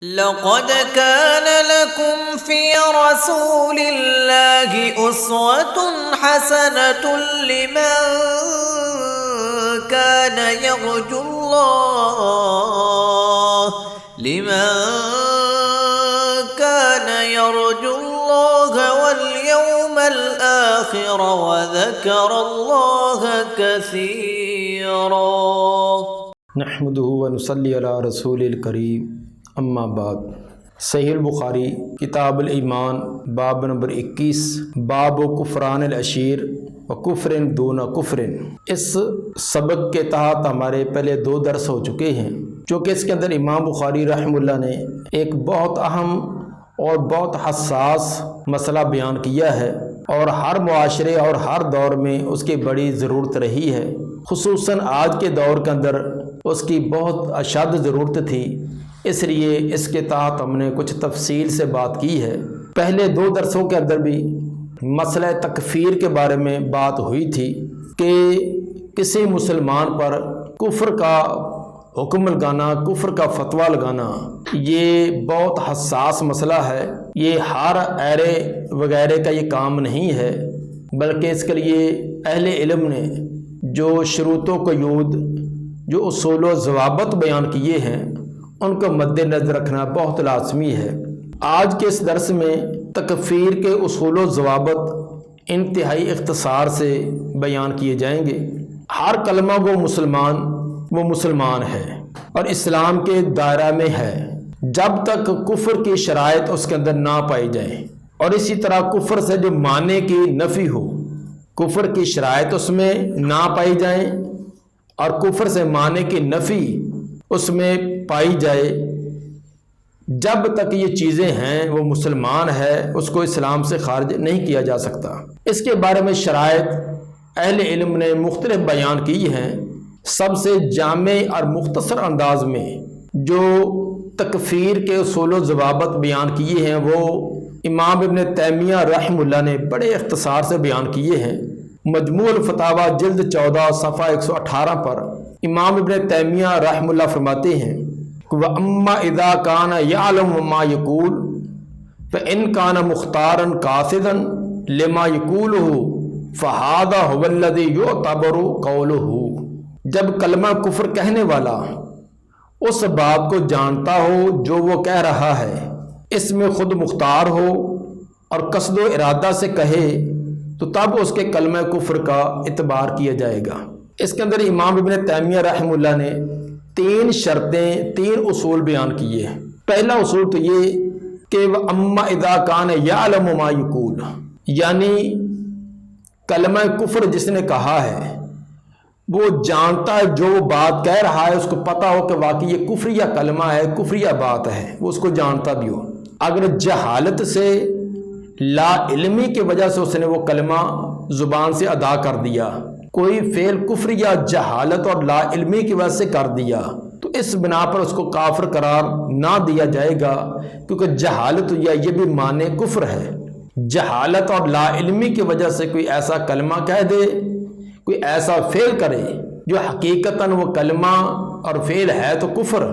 لقد كان لكم في رسول الله أسوة حسنة كان يرجو الله لمن كان يرجو الله واليوم الآخر وذكر الله كثيرا نحمده ونصلي على رسول الکریم اما بعد۔ صحیح البخاری کتاب الایمان باب نمبر 21 باب کفران العشیر و کفر دون کفر۔ اس سبق کے تحت ہمارے پہلے 2 درس ہو چکے ہیں، چونکہ اس کے اندر امام بخاری رحمہ اللہ نے ایک بہت اہم اور بہت حساس مسئلہ بیان کیا ہے، اور ہر معاشرے اور ہر دور میں اس کی بڑی ضرورت رہی ہے، خصوصاً آج کے دور کے اندر اس کی بہت اشد ضرورت تھی۔ اس لیے اس کے تحت ہم نے کچھ تفصیل سے بات کی ہے۔ پہلے 2 درسوں کے اندر بھی مسئلہ تکفیر کے بارے میں بات ہوئی تھی کہ کسی مسلمان پر کفر کا حکم لگانا، کفر کا فتویٰ لگانا، یہ بہت حساس مسئلہ ہے۔ یہ ہر ایرے وغیرہ کا یہ کام نہیں ہے، بلکہ اس کے لیے اہل علم نے جو شروط و قیود، جو اصول و ضوابط بیان کیے ہیں، ان کو مد نظر رکھنا بہت لازمی ہے۔ آج کے اس درس میں تکفیر کے اصول و ضوابط انتہائی اختصار سے بیان کیے جائیں گے۔ ہر کلمہ وہ مسلمان ہے اور اسلام کے دائرہ میں ہے جب تک کفر کی شرائط اس کے اندر نہ پائی جائیں، اور اسی طرح کفر سے جو ماننے کی نفی ہو، کفر کی شرائط اس میں نہ پائی جائیں اور کفر سے ماننے کی نفی اس میں پائی جائے، جب تک یہ چیزیں ہیں وہ مسلمان ہے، اس کو اسلام سے خارج نہیں کیا جا سکتا۔ اس کے بارے میں شرائط اہل علم نے مختلف بیان کی ہیں۔ سب سے جامع اور مختصر انداز میں جو تکفیر کے اصول و ضوابط بیان کیے ہیں وہ امام ابن تیمیہ رحمہ اللہ نے بڑے اختصار سے بیان کیے ہیں۔ مجموع الفتاوی جلد 14 صفحہ 118 پر امام ابن تیمیہ رحمہ اللہ فرماتے ہیں وَأَمَّا إِذَا كَانَ يَعْلَمُ مَا يَقُولُ فَإِنْ كَانَ مُخْتَارًا قَاصِدًا لِمَا يَقُولُهُ فَهَذَا هُوَ الَّذِي يُعْتَبَرُ قَوْلُهُ۔ جب کلمہ کفر کہنے والا اس بات کو جانتا ہو جو وہ کہہ رہا ہے، اس میں خود مختار ہو اور قصد و ارادہ سے کہے، تو تب اس کے کلمہ کفر کا اعتبار کیا جائے گا۔ اس کے اندر امام ابن تیمیہ رحمہ اللہ نے 3 شرطیں، 3 اصول بیان کیے ہیں۔ پہلا اصول تو یہ کہ وَأَمَّا إِذَا كَانَ يَعْلَمُ مَا يَقُولُ، یعنی کلمہ کفر جس نے کہا ہے وہ جانتا ہے، جو وہ بات کہہ رہا ہے اس کو پتہ ہو کہ واقعی یہ کفریہ کلمہ ہے، کفریہ بات ہے، وہ اس کو جانتا بھی ہو۔ اگر جہالت سے، لا علمی کی وجہ سے اس نے وہ کلمہ زبان سے ادا کر دیا، کوئی فعل کفر یا جہالت اور لا علمی کی وجہ سے کر دیا، تو اس بنا پر اس کو کافر قرار نہ دیا جائے گا، کیونکہ جہالت یا یہ بھی معنی کفر ہے۔ جہالت اور لا علمی کی وجہ سے کوئی ایسا کلمہ کہہ دے، کوئی ایسا فعل کرے جو حقیقتاً وہ کلمہ اور فعل ہے تو کفر،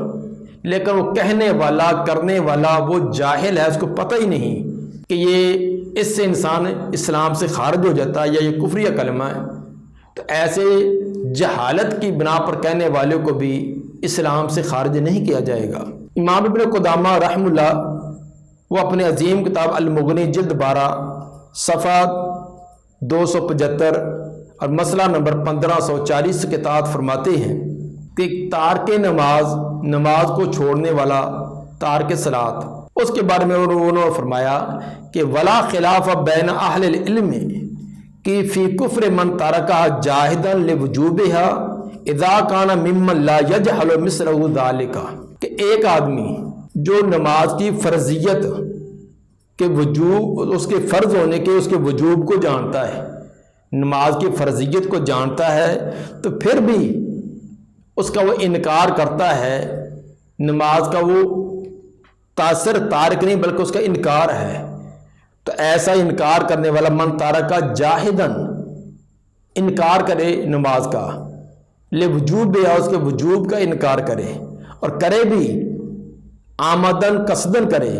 لیکن وہ کہنے والا، کرنے والا وہ جاہل ہے، اس کو پتہ ہی نہیں کہ یہ اس سے انسان اسلام سے خارج ہو جاتا ہے یا یہ کفریہ کلمہ ہے، تو ایسے جہالت کی بنا پر کہنے والوں کو بھی اسلام سے خارج نہیں کیا جائے گا۔ امام ابن قدامہ رحمہ اللہ وہ اپنے عظیم کتاب المغنی جلد 12 صفحہ 275 اور مسئلہ نمبر 1540 کے تحت فرماتے ہیں کہ تارک نماز کو چھوڑنے والا، تارک صلاۃ، اس کے بارے میں انہوں نے فرمایا کہ ولا خلاف بین اہل العلم کہ فی کفر من ترکہ جاہدا لوجوبہا اذا کان ممن لا یجہل مثلہ ذالک، کہ ایک آدمی جو نماز کی فرضیت کے وجوب، اس کے فرض ہونے کے، اس کے وجوب کو جانتا ہے، نماز کی فرضیت کو جانتا ہے، تو پھر بھی اس کا وہ انکار کرتا ہے، نماز کا وہ تاثر تارک نہیں بلکہ اس کا انکار ہے، تو ایسا انکار کرنے والا من تارکہ جاہدن، انکار کرے نماز کا، لے وجوب یا اس کے وجوب کا انکار کرے، اور کرے بھی آمدن قصدن کرے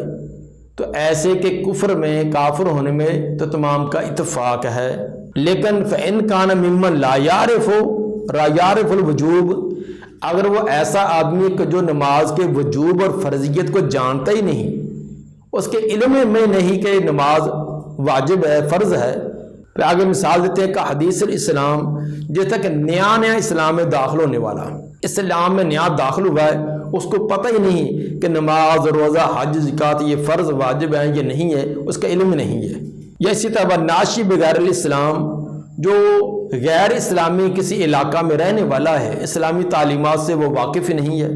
تو ایسے کے کفر میں کافر ہونے میں تو تمام کا اتفاق ہے۔ لیکن فَإِن كَانَ مِمَّن لَا يَعْرِفُ الْوُجُوبَ، اگر وہ ایسا آدمی کہ جو نماز کے وجوب اور فرضیت کو جانتا ہی نہیں، اس کے علم میں نہیں کہ نماز واجب ہے، فرض ہے، پھر آگے مثال دیتے ہیں کہ حدیث الاسلام، جیسا کہ نیا اسلام میں داخل ہونے والا، اسلام میں نیا داخل ہوا ہے، اس کو پتہ ہی نہیں کہ نماز، روزہ، حج، زکوٰۃ یہ فرض واجب ہیں یہ نہیں ہے، اس کا علم نہیں ہے۔ یا اسی طرح ناشی بغیر الاسلام، جو غیر اسلامی کسی علاقہ میں رہنے والا ہے، اسلامی تعلیمات سے وہ واقف نہیں ہے،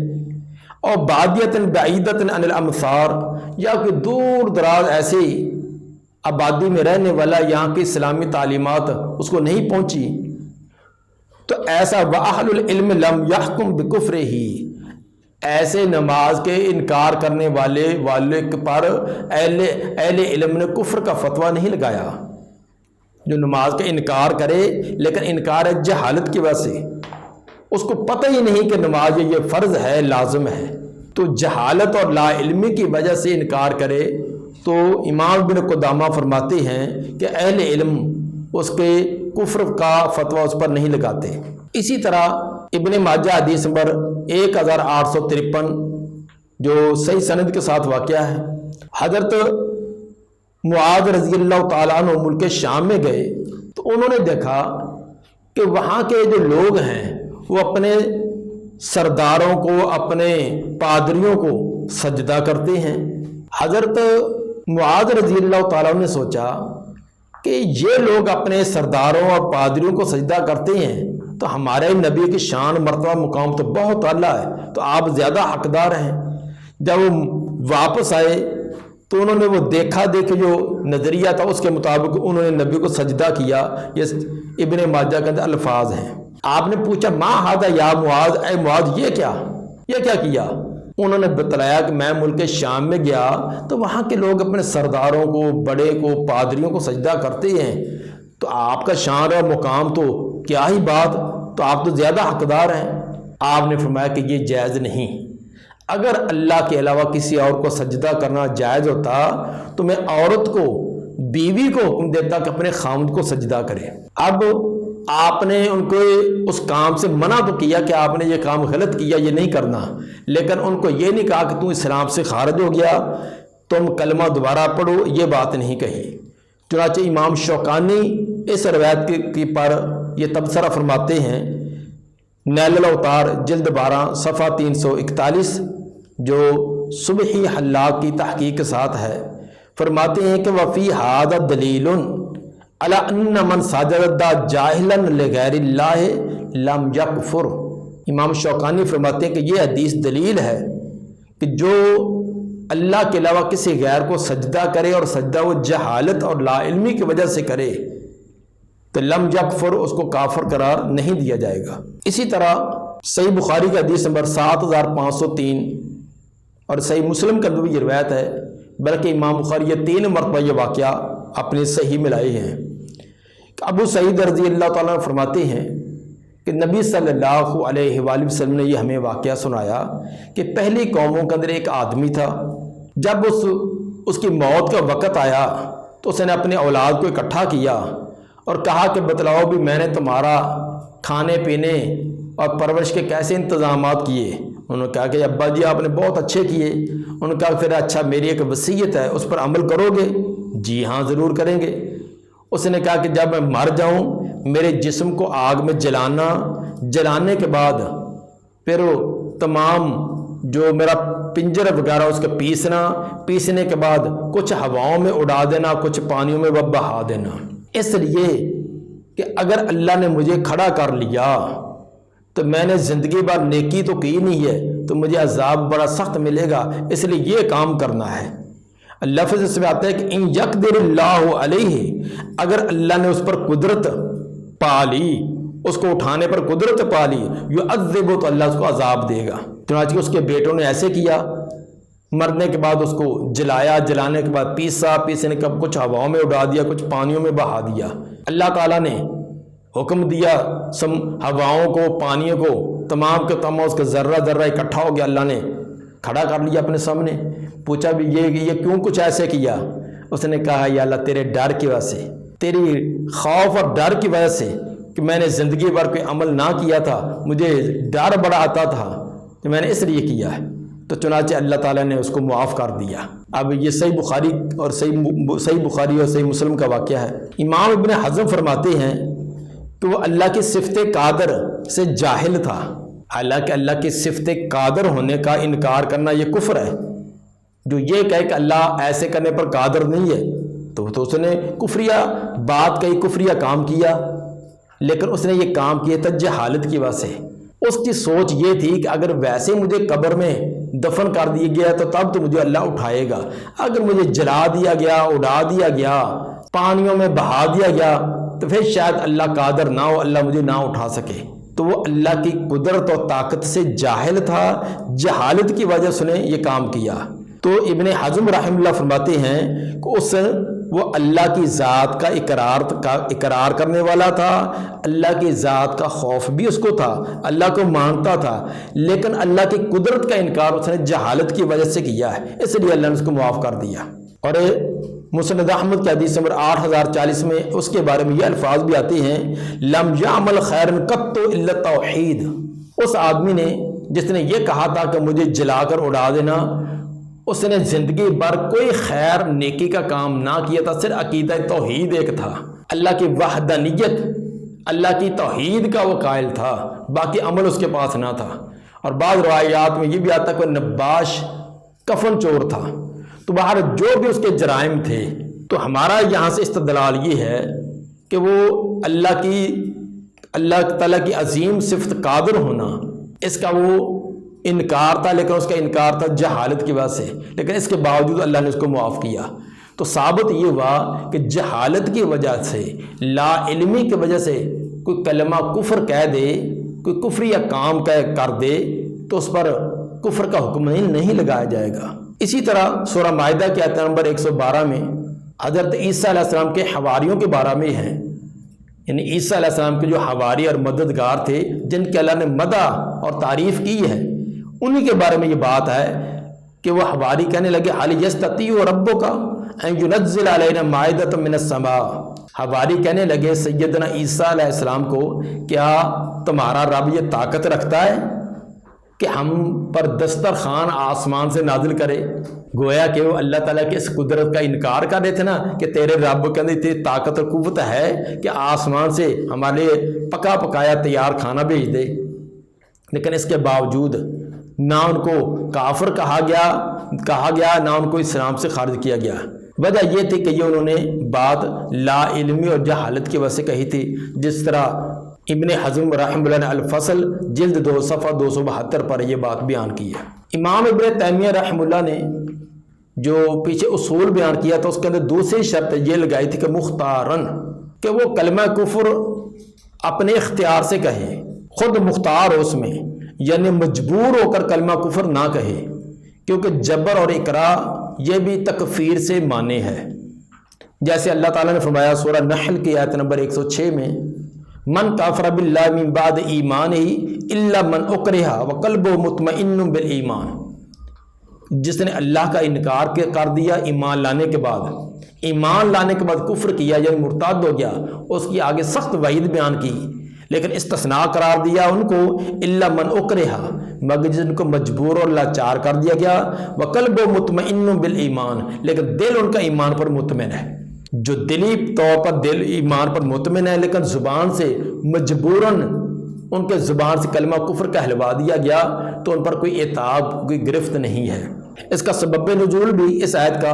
اور بادیت بعیدت عن الامصار، یا کوئی دور دراز ایسی آبادی میں رہنے والا، یہاں کی اسلامی تعلیمات اس کو نہیں پہنچی، تو ایسا وَأَهْلُ الْعِلْمِ لَمْ يَحْكُمْ بِكُفْرِهِ، ایسے نماز کے انکار کرنے والے پر اہل علم نے کفر کا فتویٰ نہیں لگایا۔ جو نماز کا انکار کرے لیکن انکار ہے جہالت کی وجہ سے، اس کو پتہ ہی نہیں کہ نماز یہ فرض ہے، لازم ہے، تو جہالت اور لا علمی کی وجہ سے انکار کرے تو امام بن قدامہ فرماتے ہیں کہ اہل علم اس کے کفر کا فتویٰ اس پر نہیں لگاتے۔ اسی طرح ابن ماجہ حدیث نمبر 1853 جو صحیح سند کے ساتھ واقعہ ہے، حضرت معاذ رضی اللہ تعالیٰ عنہ ملک شام میں گئے تو انہوں نے دیکھا کہ وہاں کے جو لوگ ہیں وہ اپنے سرداروں کو، اپنے پادریوں کو سجدہ کرتے ہیں۔ حضرت معاذ رضی اللہ تعالیٰ عنہ نے سوچا کہ یہ لوگ اپنے سرداروں اور پادریوں کو سجدہ کرتے ہیں تو ہمارے نبی کی شان، مرتبہ، مقام تو بہت اعلیٰ ہے، تو آپ زیادہ حقدار ہیں۔ جب وہ واپس آئے تو انہوں نے وہ دیکھا جو نظریہ تھا اس کے مطابق انہوں نے نبی کو سجدہ کیا۔ یہ ابن ماجہ کے اندر الفاظ ہیں۔ آپ نے پوچھا ما ھذا یا معاذ، اے معاذ یہ کیا کیا؟ انہوں نے بتلایا کہ میں ملک شام میں گیا تو وہاں کے لوگ اپنے سرداروں کو، بڑے کو، پادریوں کو سجدہ کرتے ہیں، تو آپ کا شان اور مقام تو کیا ہی بات، تو آپ تو زیادہ حقدار ہیں۔ آپ نے فرمایا کہ یہ جائز نہیں، اگر اللہ کے علاوہ کسی اور کو سجدہ کرنا جائز ہوتا تو میں عورت کو، بیوی کو حکم دیتا کہ اپنے خاوند کو سجدہ کرے۔ اب آپ نے ان کو اس کام سے منع تو کیا کہ آپ نے یہ کام غلط کیا، یہ نہیں کرنا، لیکن ان کو یہ نہیں کہا کہ تم اسلام سے خارج ہو گیا، تم کلمہ دوبارہ پڑھو، یہ بات نہیں کہی۔ چنانچہ امام شوکانی اس روایت کی پر یہ تبصرہ فرماتے ہیں، نیل الاوطار جلد 12 صفحہ 341 جو صبحی حلاق کی تحقیق کے ساتھ ہے، فرماتے ہیں کہ وفی ھذا دلیل علی ان من سجد جاہلا لغیر اللہ لم یکفر۔ امام شوکانی فرماتے ہیں کہ یہ حدیث دلیل ہے کہ جو اللہ کے علاوہ کسی غیر کو سجدہ کرے اور سجدہ وہ جہالت اور لا علمی کی وجہ سے کرے تو لم یکفر، اس کو کافر قرار نہیں دیا جائے گا۔ اسی طرح صحیح بخاری کا حدیث نمبر 7503 اور صحیح مسلم کا بھی یہ روایت ہے، بلکہ امام بخاری یہ 3 مرتبہ یہ واقعہ اپنے صحیح میں لائے ہیں۔ ابو سعید رضی اللہ تعالیٰ فرماتے ہیں کہ نبی صلی اللہ علیہ وآلہ وسلم نے یہ ہمیں واقعہ سنایا کہ پہلی قوموں کے اندر ایک آدمی تھا، جب اس کی موت کا وقت آیا تو اس نے اپنے اولاد کو اکٹھا کیا اور کہا کہ بتلاؤ بھی میں نے تمہارا کھانے پینے اور پرورش کے کیسے انتظامات کیے؟ انہوں نے کہا کہ ابا جی آپ نے بہت اچھے کیے۔ انہوں نے کہا پھر اچھا میری ایک وصیت ہے، اس پر عمل کرو گے؟ جی ہاں ضرور کریں گے۔ اس نے کہا کہ جب میں مر جاؤں میرے جسم کو آگ میں جلانے کے بعد پھر تمام جو میرا پنجر وغیرہ اس کا پیسنے کے بعد کچھ ہواؤں میں اڑا دینا، کچھ پانیوں میں بہا دینا، اس لیے کہ اگر اللہ نے مجھے کھڑا کر لیا تو میں نے زندگی بھر نیکی تو کی نہیں ہے تو مجھے عذاب بڑا سخت ملے گا، اس لیے یہ کام کرنا ہے۔ لفظ اس میں آتا ہے کہ ان یقدر اللہ علیہ، اگر اللہ نے اس پر قدرت پا لی، اس کو اٹھانے پر قدرت پا لی، یعذب، تو اللہ اس کو عذاب دے گا۔ چنانچہ اس کے بیٹوں نے ایسے کیا، مرنے کے بعد اس کو جلایا، جلانے کے بعد پیسنے کا کچھ ہواؤں میں اڑا دیا، کچھ پانیوں میں بہا دیا۔ اللہ تعالیٰ نے حکم دیا ہواؤں کو، پانیوں کو، تمام کے تمام اس کا ذرہ ذرہ اکٹھا ہو گیا، اللہ نے کھڑا کر لیا اپنے سامنے، پوچھا بھی یہ کیوں کچھ ایسے کیا؟ اس نے کہا یا اللہ تیرے ڈر کی وجہ سے، تیری خوف اور ڈر کی وجہ سے کہ میں نے زندگی بھر کوئی عمل نہ کیا تھا، مجھے ڈر بڑا آتا تھا کہ میں نے اس لیے کیا ہے، تو چنانچہ اللہ تعالیٰ نے اس کو معاف کر دیا۔ اب یہ صحیح بخاری اور صحیح بخاری اور صحیح مسلم کا واقعہ ہے۔ امام ابن حزم فرماتے ہیں کہ وہ اللہ کی صفت قادر سے جاہل تھا، حالانکہ اللہ کی صفت قادر ہونے کا انکار کرنا یہ کفر ہے۔ جو یہ کہے کہ اللہ ایسے کرنے پر قادر نہیں ہے تو اس نے کفریہ بات کہی، کفریہ کام کیا، لیکن اس نے یہ کام کیا تھا جہالت کی وجہ سے۔ اس کی سوچ یہ تھی کہ اگر ویسے مجھے قبر میں دفن کر دیا گیا تو تب تو مجھے اللہ اٹھائے گا، اگر مجھے جلا دیا گیا، اڑا دیا گیا، پانیوں میں بہا دیا گیا تو پھر شاید اللہ قادر نہ ہو، اللہ مجھے نہ اٹھا سکے۔ تو وہ اللہ کی قدرت اور طاقت سے جاہل تھا، جہالت کی وجہ سے نے یہ کام کیا۔ تو ابن حزم رحمہ اللہ فرماتے ہیں کہ وہ اللہ کی ذات کا اقرار کرنے والا تھا، اللہ کی ذات کا خوف بھی اس کو تھا، اللہ کو مانتا تھا، لیکن اللہ کی قدرت کا انکار اس نے جہالت کی وجہ سے کیا ہے، اس لیے اللہ نے اس کو معاف کر دیا۔ اور مسند احمد کی حدیث نمبر 8040 میں اس کے بارے میں یہ الفاظ بھی آتے ہیں، لم یعمل خیرا قط الا التوحید۔ اس آدمی نے جس نے یہ کہا تھا کہ مجھے جلا کر اڑا دینا، اس نے زندگی بھر کوئی خیر نیکی کا کام نہ کیا تھا، صرف عقیدہ توحید ایک تھا، اللہ کی وحدانیت، اللہ کی توحید کا وہ قائل تھا، باقی عمل اس کے پاس نہ تھا۔ اور بعض روایات میں یہ بھی آتا کہ نباش کفن چور تھا۔ تو باہر جو بھی اس کے جرائم تھے، تو ہمارا یہاں سے استدلال یہ ہے کہ وہ اللہ تعالیٰ کی عظیم صفت قادر ہونا، اس کا وہ انکار تھا، لیکن اس کا انکار تھا جہالت کی وجہ سے، لیکن اس کے باوجود اللہ نے اس کو معاف کیا۔ تو ثابت یہ ہوا کہ جہالت کی وجہ سے، لا علمی کی وجہ سے کوئی کلمہ کفر کہہ دے، کوئی کفر یا کام کر دے تو اس پر کفر کا حکم نہیں لگایا جائے گا۔ اسی طرح سورہ مائدہ کی آیت نمبر 112 میں حضرت عیسیٰ علیہ السلام کے حواریوں کے بارے میں ہے، یعنی عیسیٰ علیہ السلام کے جو حواری اور مددگار تھے جن کے اللہ نے مدح اور تعریف کی ہے، انہی کے بارے میں یہ بات ہے کہ وہ حواری کہنے لگے حَلْ يَسْتَطِيعُ رَبُّكَ أَن يُنَزِّلَ عَلَيْنَا مَائِدَةً مِّنَ السَّمَاءِ۔ حواری کہنے لگے سیدنا عیسیٰ علیہ السلام کو، کیا تمہارا رب یہ طاقت رکھتا ہے کہ ہم پر دسترخوان آسمان سے نازل کرے؟ گویا کہ وہ اللہ تعالیٰ کی اس قدرت کا انکار کر رہے تھے نا کہ تیرے رب کے اندر اتنی طاقت اور قوت ہے کہ آسمان سے ہمارے پکا پکایا تیار کھانا بھیج دے، لیکن اس کے باوجود نہ ان کو کافر کہا گیا نہ ان کو اسلام سے خارج کیا گیا۔ وجہ یہ تھی کہ یہ انہوں نے بات لا علمی اور جہالت کی وجہ سے کہی تھی، جس طرح ابن حزم رحمہ اللہ نے الفصل جلد 2 صفحہ 272 پر یہ بات بیان کی ہے۔ امام ابن تیمیہ رحمہ اللہ نے جو پیچھے اصول بیان کیا تھا اس کے اندر دوسری شرط یہ لگائی تھی کہ مختارن، کہ وہ کلمہ کفر اپنے اختیار سے کہے، خود مختار ہو اس میں، یعنی مجبور ہو کر کلمہ کفر نہ کہے، کیونکہ جبر اور اکراہ یہ بھی تکفیر سے مانے ہے۔ جیسے اللہ تعالیٰ نے فرمایا سورہ نحل کی آیت نمبر 106 میں، من کافر باللہ من بعد ایمانہ الا من اکرہ وقلبہ مطمئن بالایمان۔ جس نے اللہ کا انکار کر دیا ایمان لانے کے بعد کفر کیا یعنی مرتد ہو گیا، اس کی آگے سخت وعید بیان کی، لیکن استثناء قرار دیا ان کو الا من اکرہ، مگر جن کو مجبور اور لاچار کر دیا گیا، وقلبہ مطمئن بالایمان، لیکن دل ان کا ایمان پر مطمئن ہے۔ جو دلی طور پر دل ایمان پر مطمئن ہے لیکن زبان سے مجبوراً ان کے زبان سے کلمہ کفر کہلوا دیا گیا تو ان پر کوئی عتاب، کوئی گرفت نہیں ہے۔ اس کا سبب نزول بھی اس آیت کا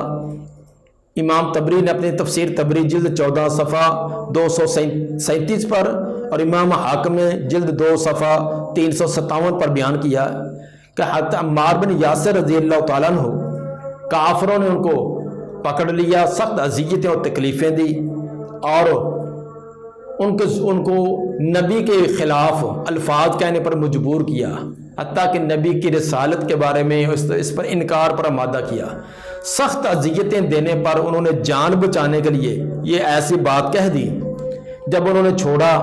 امام طبری نے اپنی تفسیر طبری جلد 14 صفحہ 237 پر اور امام حاکم نے جلد 2 صفحہ 357 پر بیان کیا کہ حضرت عمار بن یاسر رضی اللہ تعالیٰ عنہ، کافروں نے ان کو پکڑ لیا، سخت اذیتیں اور تکلیفیں دی اور ان کو نبی کے خلاف الفاظ کہنے پر مجبور کیا، حتیٰ کہ نبی کی رسالت کے بارے میں اس پر انکار پر آمادہ کیا۔ سخت اذیتیں دینے پر انہوں نے جان بچانے کے لیے یہ ایسی بات کہہ دی۔ جب انہوں نے چھوڑا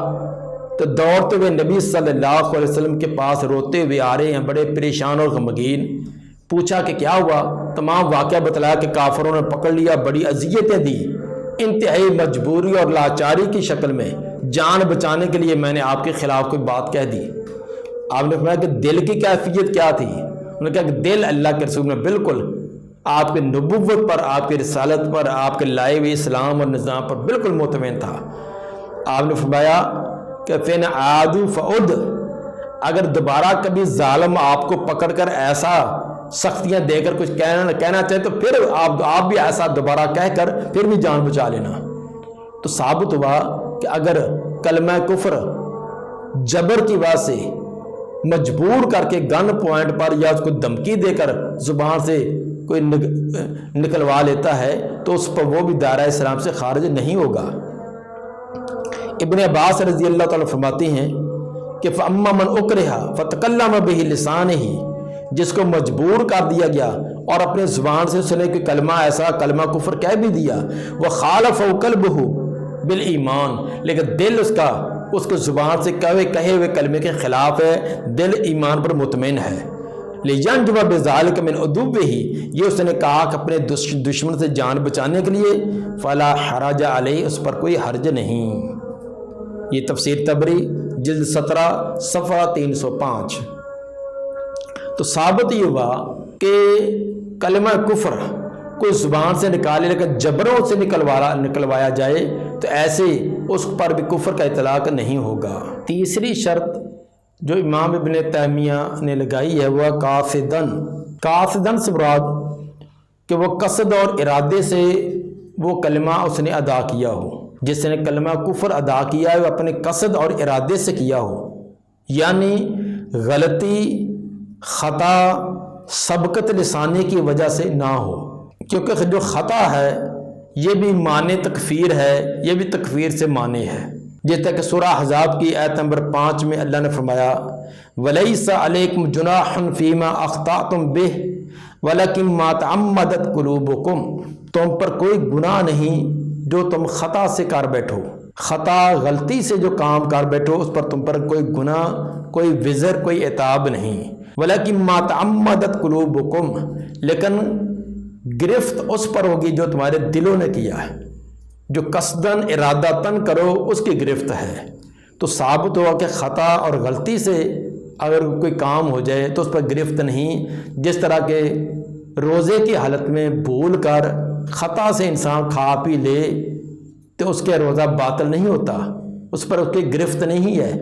تو دوڑتے ہوئے نبی صلی اللہ علیہ وسلم کے پاس روتے ہوئے آ رہے ہیں، بڑے پریشان اور غمگین، پوچھا کہ کیا ہوا، تمام واقعہ بتلایا کہ کافروں نے پکڑ لیا، بڑی اذیتیں دی، انتہائی مجبوری اور لاچاری کی شکل میں جان بچانے کے لیے میں نے آپ کے خلاف کوئی بات کہہ دی۔ آپ نے فرمایا کہ دل کی کیفیت کیا تھی؟ انہوں نے کہا کہ دل اللہ کے رسول میں بالکل آپ کے نبوت پر، آپ کی رسالت پر، آپ کے لائے ہوئے اسلام اور نظام پر بالکل مطمئن تھا۔ آپ نے فرمایا کہ فِنْ عَادُوا فَعُدْ، اگر دوبارہ کبھی ظالم آپ کو پکڑ کر ایسا سختیاں دے کر کچھ کہنا چاہے تو پھر آپ بھی ایسا دوبارہ کہہ کر پھر بھی جان بچا لینا۔ تو ثابت ہوا کہ اگر کلمہ کفر جبر کی وجہ سے مجبور کر کے گن پوائنٹ پر یا اس کو دھمکی دے کر زبان سے کوئی نکلوا لیتا ہے تو اس پر وہ بھی دائرہ اسلام سے خارج نہیں ہوگا۔ ابن عباس رضی اللہ تعالیٰ فرماتے ہیں کہ فَأَمَّا مَنْ أُكْرِهَ فَتَكَلَّمَ بِهِ لِسَانِهِ، جس کو مجبور کر دیا گیا اور اپنے زبان سے سنے کہ کلمہ ایسا کلمہ کفر کہہ بھی دیا، وَخَالَفَهُ قَلْبُهُ بِالْإِيمَانِ، لیکن دل اس کے زبان سے کہے ہوئے کلمے کے خلاف ہے، دل ایمان پر مطمئن ہے۔ لِيَنْجُوَ بِذَلِكَ مِنْ عُدُوِّهِ، یہ اس نے کہا کہ اپنے دشمن سے جان بچانے کے لیے فَلَا حَرَجَ عَلَيْهِ، اس پر کوئی حرج نہیں۔ یہ تفسیر طبری جلد 17 صفحہ 305۔ تو ثابت یہ ہوا کہ کلمہ کفر کوئی زبان سے نکالے لیکن جبروں سے نکلوایا جائے تو ایسے اس پر بھی کفر کا اطلاق نہیں ہوگا۔ تیسری شرط جو امام ابن تیمیہ نے لگائی ہے وہ قاصدن سے مراد کہ وہ قصد اور ارادے سے وہ کلمہ اس نے ادا کیا ہو، جس نے کلمہ کفر ادا کیا ہے وہ اپنے قصد اور ارادے سے کیا ہو، یعنی غلطی، خطا، سبقت لسانی کی وجہ سے نہ ہو، کیونکہ جو خطا ہے یہ بھی معنی تکفیر ہے، یہ بھی تکفیر سے معنی ہے۔ جس طرح کہ سورہ احزاب کی آیت نمبر 5 میں اللہ نے فرمایا وَلَيْسَ عَلَيْكُمْ جُنَاحٌ فِي مَا أَخْطَأْتُمْ بِهِ وَلَكِنْ مَا تَعَمَّدَتْ قُلُوبُكُمْ، تم پر کوئی گناہ نہیں جو تم خطا سے کر بیٹھو، خطا غلطی سے جو کام کر بیٹھو اس پر تم پر کوئی گناہ، کوئی وزر، کوئی عتاب نہیں۔ وَلَكِنْ مَا تَعَمَّدَتْ قُلُوبُكُمْ، لیکن گرفت اس پر ہوگی جو تمہارے دلوں نے کیا ہے، جو قصداً ارادتاً کرو اس کی گرفت ہے۔ تو ثابت ہوا کہ خطا اور غلطی سے اگر کوئی کام ہو جائے تو اس پر گرفت نہیں، جس طرح کہ روزے کی حالت میں بھول کر خطا سے انسان کھا پی لے تو اس کے روزہ باطل نہیں ہوتا، اس پر اس کی گرفت نہیں ہے،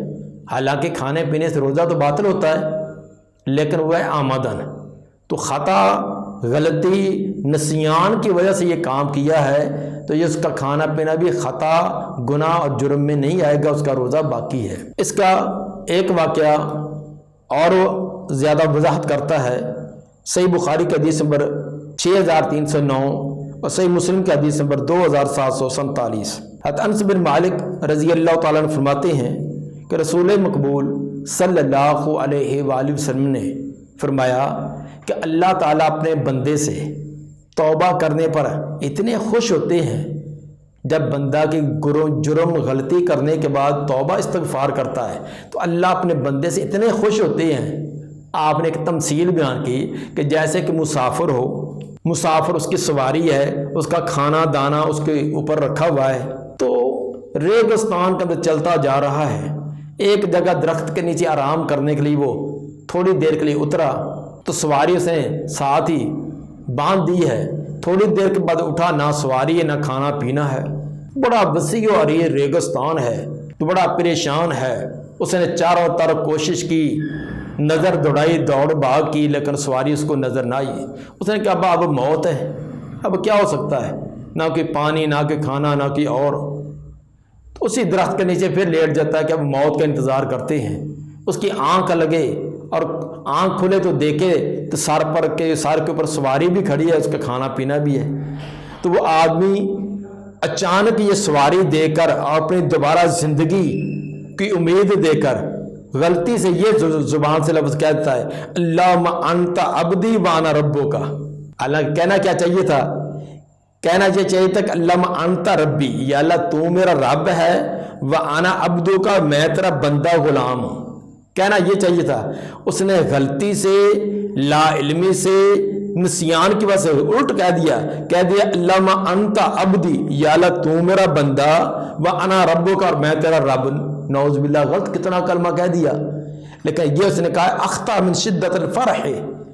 حالانکہ کھانے پینے سے روزہ تو باطل ہوتا ہے لیکن وہ ہے آمدن۔ تو خطا، غلطی، نسیان کی وجہ سے یہ کام کیا ہے تو یہ اس کا کھانا پینا بھی خطا، گناہ اور جرم میں نہیں آئے گا، اس کا روزہ باقی ہے۔ اس کا ایک واقعہ اور زیادہ وضاحت کرتا ہے۔ صحیح بخاری کی حدیث نمبر 6309 اور صحیح مسلم کی حدیث نمبر 2747۔ حضرت انس بن مالک رضی اللہ تعالیٰ عنہ فرماتے ہیں کہ رسول مقبول صلی اللہ علیہ وآلہ وسلم نے فرمایا کہ اللہ تعالیٰ اپنے بندے سے توبہ کرنے پر اتنے خوش ہوتے ہیں، جب بندہ کی جرم غلطی کرنے کے بعد توبہ استغفار کرتا ہے تو اللہ اپنے بندے سے اتنے خوش ہوتے ہیں۔ آپ نے ایک تمثیل بیان کی کہ جیسے کہ مسافر ہو، مسافر اس کی سواری ہے، اس کا کھانا دانا اس کے اوپر رکھا ہوا ہے، تو ریگستان کے اندر چلتا جا رہا ہے، ایک جگہ درخت کے نیچے آرام کرنے کے لیے وہ تھوڑی دیر کے لیے اترا تو سواری اس نے ساتھ ہی باندھ دی ہے، تھوڑی دیر کے بعد اٹھا، نہ سواری ہے نہ کھانا پینا ہے، بڑا وسیع اور یہ ریگستان ہے تو بڑا پریشان ہے۔ اس نے چاروں طرف کوشش کی، نظر دوڑائی، دوڑ بھاگ کی، لیکن سواری اس کو نظر نہ آئی۔ اس نے کہا اب موت ہے، اب کیا ہو سکتا ہے، نہ کوئی پانی، نہ کوئی کھانا، نہ کوئی اور۔ تو اسی درخت کے نیچے پھر لیٹ جاتا ہے کہ اب موت کا انتظار کرتے ہیں۔ اس کی آنکھ لگے اور آنکھ کھلے تو دیکھے تو سر کے اوپر سواری بھی کھڑی ہے، اس کا کھانا پینا بھی ہے۔ تو وہ آدمی اچانک یہ سواری دے کر اور اپنی دوبارہ زندگی کی امید دے کر غلطی سے یہ زبان سے لفظ کہتا ہے اللہم انت عبدی وانا ربو کا۔ اللہ کہنا کیا چاہیے تھا؟ کہنا یہ چاہیے تھا کہ اللہم انت ربی، یا اللہ تو میرا رب ہے، وانا عبدو کا، میں تیرا بندہ غلام ہوں۔ کہنا یہ چاہیے تھا، اس نے غلطی سے، لا علمی سے، نسیان کی وجہ سے الٹ کہہ دیا اللہم انت عبدی، یا اللہ تو میرا بندہ، وانا ربک، اور میں تیرا رب۔ نعوذ باللہ، غلط کتنا کلمہ کہہ دیا۔ لیکن یہ اس نے کہا اخطا من شدت الفرح،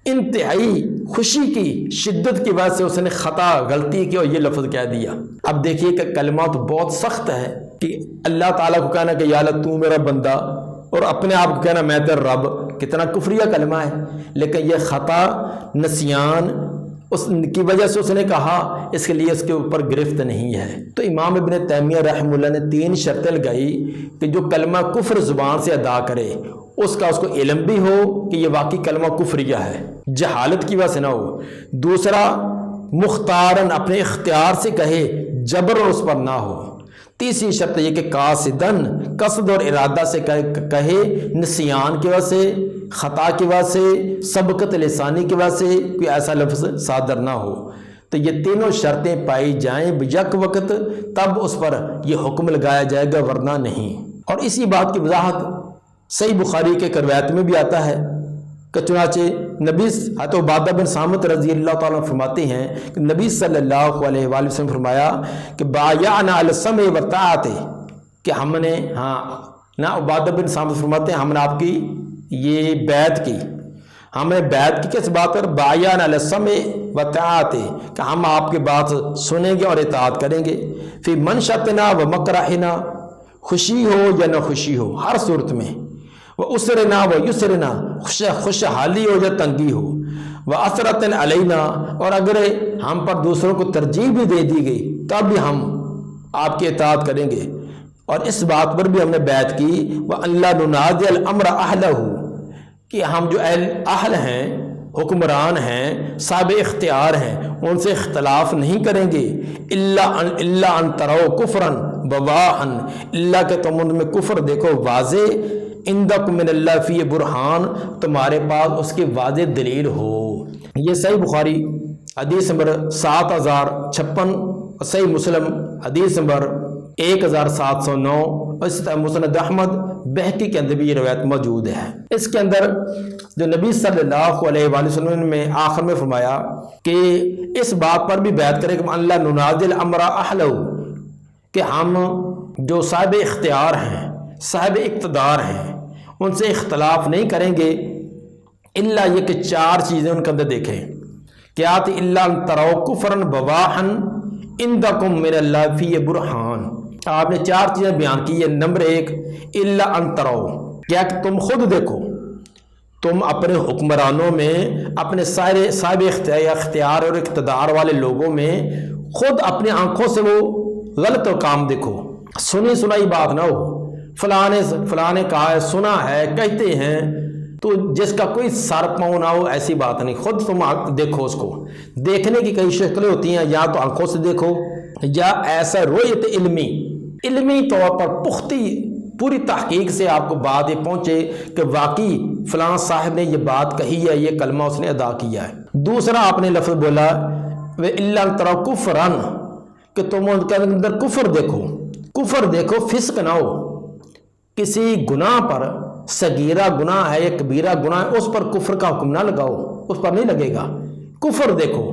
انتہائی خوشی کی شدت کی وجہ سے اس نے خطا، غلطی کی اور یہ لفظ کہہ دیا۔ اب دیکھیے کہ کلمہ تو بہت سخت ہے کہ اللہ تعالیٰ کو کہنا کہ یا اللہ تو میرا بندہ، اور اپنے آپ کو کہنا میں تیرا رب، کتنا کفریہ کلمہ ہے۔ لیکن یہ خطا، نسیان اس کی وجہ سے اس نے کہا، اس کے لیے اس کے اوپر گرفت نہیں ہے۔ تو امام ابن تیمیہ رحمہ اللہ نے 3 شرطیں لگائی کہ جو کلمہ کفر زبان سے ادا کرے اس کو علم بھی ہو کہ یہ واقعی کلمہ کفریہ ہے، جہالت کی وجہ سے نہ ہو۔ دوسرا، مختارن، اپنے اختیار سے کہے، جبر اس پر نہ ہو۔ تیسری شرط یہ کہ قاصدن، قصد اور ارادہ سے کہے، نسیان کی وجہ سے، خطا کی وجہ سے، سبقت لسانی کی وجہ سے کوئی ایسا لفظ صادر نہ ہو۔ تو یہ تینوں شرطیں پائی جائیں یک وقت، تب اس پر یہ حکم لگایا جائے گا، ورنہ نہیں۔ اور اسی بات کی وضاحت صحیح بخاری کے روایت میں بھی آتا ہے کہ چنانچہ نبی حضرت عبادہ بن صامت رضی اللہ تعالیٰ فرماتے ہیں کہ نبی صلی اللہ علیہ وآلہ وسلم فرمایا کہ بایعنا علی السمع والطاعۃ، کہ ہم نے، عبادہ بن صامت فرماتے ہیں ہم نے آپ کی یہ بیعت کی، ہم نے بیعت کی کس بات پر؟ بایعنا علی السمع والطاعۃ، کہ ہم آپ کی بات سنیں گے اور اطاعت کریں گے، فی منشطنا و مکرہنا، خوشی ہو یا نہ خوشی ہو، ہر صورت میں، وہ اسرنا و یسرنا، خوشحالی ہو یا تنگی ہو، وہ اثرت علینا، اور اگر ہم پر دوسروں کو ترجیح بھی دے دی گئی تب بھی ہم آپ کی اطاعت کریں گے۔ اور اس بات پر بھی ہم نے بیعت کی، وہ اللہ ننازع الامر اہلہ، کہ ہم جو اہل ہیں، حکمران ہیں، صاحب اختیار ہیں، ان سے اختلاف نہیں کریں گے، الا ان تروا کفرا بواحا، اللہ کہ تم ان میں کفر دیکھو واضح، عندکم من اللہ فی برہان، تمہارے پاس اس کی واضح دلیل ہو۔ یہ صحیح بخاری حدیث نمبر 7056، صحیح مسلم حدیث نمبر 1709، اور اس طرح مسند احمد بہقی کے اندر بھی یہ روایت موجود ہے۔ اس کے اندر جو نبی صلی اللہ علیہ وآلہ وسلم نے آخر میں فرمایا کہ اس بات پر بھی بیعت کرے کہ اللہ ننازع الامر اہلہ، کہ ہم جو صاحب اختیار ہیں، صاحب اقتدار ہیں، ان سے اختلاف نہیں کریں گے، الا یہ کہ 4 چیزیں ان کے اندر دیکھیں، کیا تھی؟ الا ان تروا کفرا بواحا عندکم من اللہ فی برہان، آپ نے 4 چیزیں بیان کی ہے۔ نمبر 1، الا ان تروا، کیا کہ تم خود دیکھو، تم اپنے حکمرانوں میں، اپنے صاحب اختیار اور اقتدار والے لوگوں میں خود اپنی آنکھوں سے وہ غلط کام دیکھو، سنی سنائی بات نہ ہو، فلاں نے کہا ہے، سنا ہے، کہتے ہیں، تو جس کا کوئی سر پاؤں نہ ہو، ایسی بات نہیں، خود تم دیکھو۔ اس کو دیکھنے کی کئی شکلیں ہوتی ہیں، یا تو آنکھوں سے دیکھو، یا ایسا رؤیت علمی طور پر پختی پوری تحقیق سے آپ کو بات یہ پہنچے کہ واقعی فلاں صاحب نے یہ بات کہی ہے، یہ کلمہ اس نے ادا کیا ہے۔ دوسرا آپ نے لفظ بولا الا ان تروا کفرا، کہ تم ان کے اندر کفر دیکھو، فسق نہ ہو، کسی گناہ پر، صغیرہ گناہ ہے یا کبیرہ گناہ ہے، اس پر کفر کا حکم نہ لگاؤ، اس پر نہیں لگے گا، کفر دیکھو۔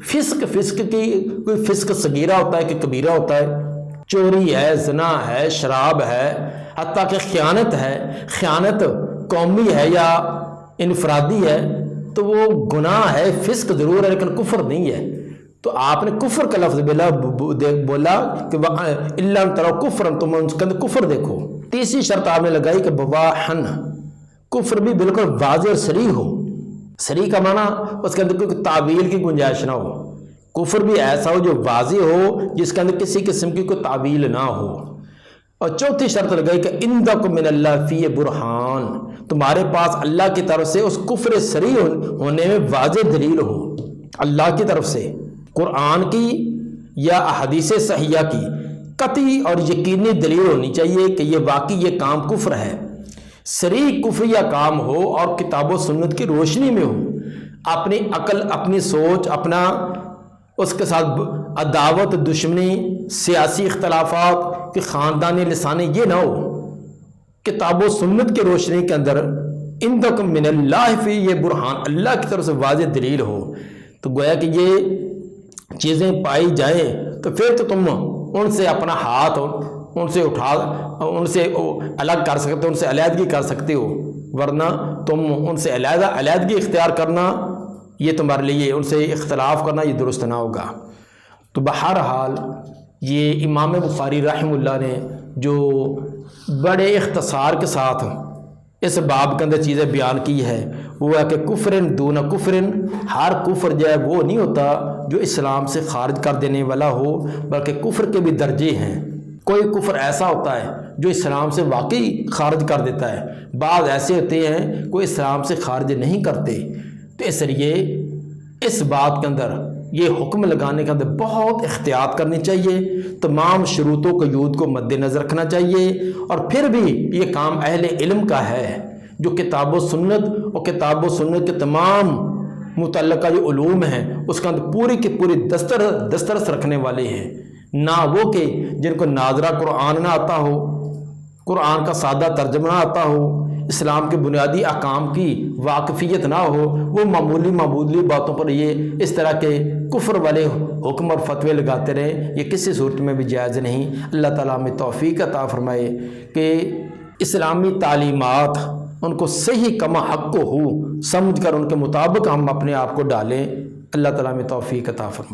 فسق کی کوئی فسق صغیرہ ہوتا ہے کہ کبیرہ ہوتا ہے، چوری ہے، زنا ہے، شراب ہے، حتیٰ کہ خیانت ہے، خیانت قومی ہے یا انفرادی ہے، تو وہ گناہ ہے، فسق ضرور ہے لیکن کفر نہیں ہے۔ تو آپ نے کفر کا لفظ بولا کہ الا ان تروا کفرا، تم اس کے اندر کفر دیکھو۔ تیسری شرط آپ نے لگائی کہ بواحن، کفر بھی بالکل واضح اور صریح ہو۔ صریح کا معنی اس کے اندر کوئی تعویل کی گنجائش نہ ہو، کفر بھی ایسا ہو جو واضح ہو، جس کے اندر کسی قسم کی کوئی تعویل نہ ہو۔ اور چوتھی شرط لگائی کہ عندکم من اللہ فی برہان، تمہارے پاس اللہ کی طرف سے اس کفر صریح ہونے میں واضح دلیل ہو، اللہ کی طرف سے، قرآن کی یا احادیث صحیحہ کی قطعی اور یقینی دلیل ہونی چاہیے کہ یہ واقعی یہ کام کفر ہے، صریح کفریہ کام ہو اور کتاب و سنت کی روشنی میں ہو، اپنی عقل، اپنی سوچ، اپنا اس کے ساتھ عداوت، دشمنی، سیاسی اختلافات، کہ خاندانی لسانی، یہ نہ ہو کتاب و سنت کی روشنی کے اندر عندکم من اللہ فی، یہ برہان اللہ کی طرف سے واضح دلیل ہو، تو گویا کہ یہ چیزیں پائی جائیں تو پھر تو تم ان سے اپنا ہاتھ ان سے اٹھا ان سے الگ کر سکتے ہو، ان سے علیحدگی کر سکتے ہو، ورنہ تم ان سے علیحدگی اختیار کرنا یہ تمہارے لیے ان سے اختلاف کرنا یہ درست نہ ہوگا۔ تو بہرحال یہ امام بخاری رحمہ اللہ نے جو بڑے اختصار کے ساتھ اس باب کے اندر چیزیں بیان کی ہے وہ ہے کہ کفرن دون کفرن، ہر کفر جو ہے وہ نہیں ہوتا جو اسلام سے خارج کر دینے والا ہو، بلکہ کفر کے بھی درجے ہیں۔ کوئی کفر ایسا ہوتا ہے جو اسلام سے واقعی خارج کر دیتا ہے، بعض ایسے ہوتے ہیں کوئی اسلام سے خارج نہیں کرتے۔ تو اس لیے اس بات کے اندر یہ حکم لگانے کے اندر بہت احتیاط کرنی چاہیے، تمام شروطوں قیود کو مد نظر رکھنا چاہیے، اور پھر بھی یہ کام اہل علم کا ہے جو کتاب و سنت اور کتاب و سنت کے تمام متعلقہ جو علوم ہیں اس کے اندر پوری کی پوری دسترس رکھنے والے ہیں، نہ وہ کہ جن کو ناظرہ قرآن نہ آتا ہو، قرآن کا سادہ ترجمہ نہ آتا ہو، اسلام کے بنیادی احکام کی واقفیت نہ ہو، وہ معمولی باتوں پر یہ اس طرح کے کفر والے حکم اور فتوے لگاتے رہے، یہ کسی صورت میں بھی جائز نہیں۔ اللہ تعالیٰ ہمیں توفیق عطا فرمائے کہ اسلامی تعلیمات ان کو صحیح کما حق کو ہو سمجھ کر ان کے مطابق ہم اپنے آپ کو ڈالیں۔ اللہ تعالیٰ ہمیں توفیق عطا فرمائے۔